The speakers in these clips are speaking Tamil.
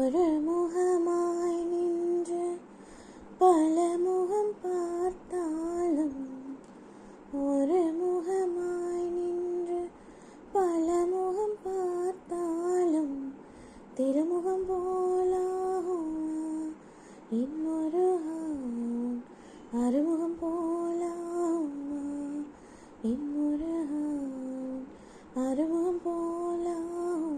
ஒரு முகமாய் நின்று பல முகம் பார்த்தாலும், ஒரு முகமாய் நின்று பல முகம் பார்த்தாலும், திருமுகம் போலாகுமா இன்னொரு அறுமுகம் போலாகுமா இன்னொரு அறுமுகம் போலாகுமா.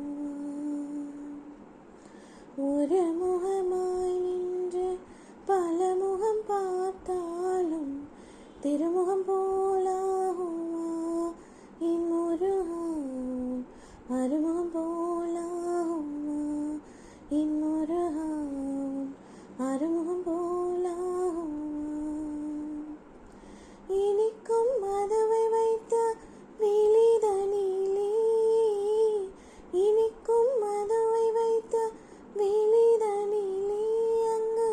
ஒரு முகமாய் நின்று பல முகம் பார்த்தாலும், திருமுகம் போலாகுமா இன்னொரு அறுமுகம் போலாகுமா இன்னொரு அறுமுகம் போலாகுமா. இனிக்கும் மதுவை வைத்த விழிதனிலே, இனிக்கும் மதுவை வைத்த விழிதனிலே, அங்கு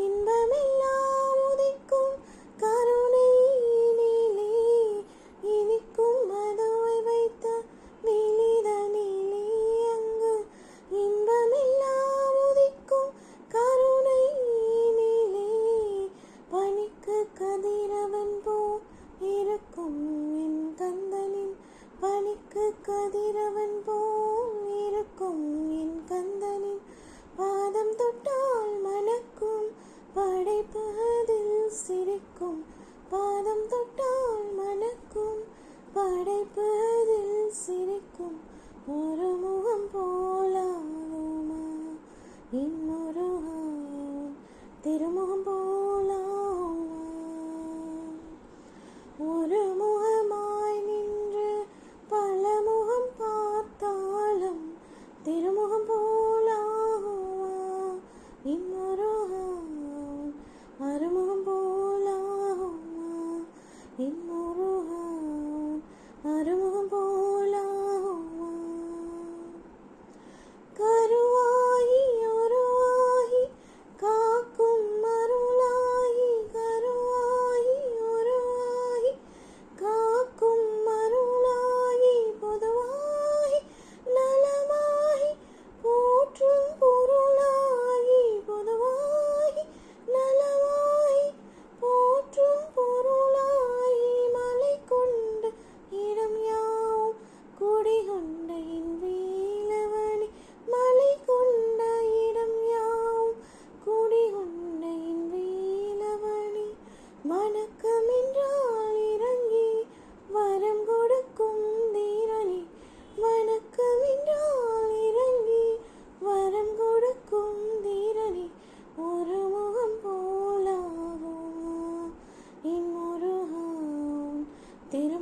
இன்பமெல்லாம் உதிக்கும் கருணையினிலே, இனிக்கும் மதுவை வைத்த விழிதனிலே, அங்கு இன்பமெல்லாம் உதிக்கும் கருணையினிலே, பனிக்கு கதிரவன் போ இருக்கும் என் கந்தனின், பனிக்கு கதிரவன் போ இருக்கும் என் கந்தனின், பாதம் தொட்டால் மணக்கும் படைப்பு அதில் சிரிக்கும், பாதம் தொட்டால் மணக்கும் படைப்பு அதில் சிரிக்கும். ஒரு முகம் போலாகுமா இன்னொரு திருமுகம் போலாகுமா. ஒரு முகமாய் நின்று பல முகம் பார்த்தாலும், திருமுகம் போலாகுமா இன்னொரு அறுமுகம் போலாகுமா இன்னொரு அறுமுகம் போலாகுமா. கருவாகி உருவாகி காக்கும் அருளாகி, கருவாகி உருவாகி காக்கும் அருளாகி, பொதுவாகி நலமாகி போற்றும் பொருளாகி, பொதுவாகி நலமாகி போற்றும் பொருளாகி, மலை கொண்ட இடம் யாவும் குடிகொண்ட என் வேலவனே, மலை கொண்ட இடம் யாவும் குடிகொண்ட என் வேலவனே, வணக்கம் என்றால் இறங்கி வரம் கொடுக்கும் தீரனே, வணக்கம் என்றால் இறங்கி வரம் கொடுக்கும் தீரனே. ஒரு முகம் போலாகுமா இன்னொரு திரு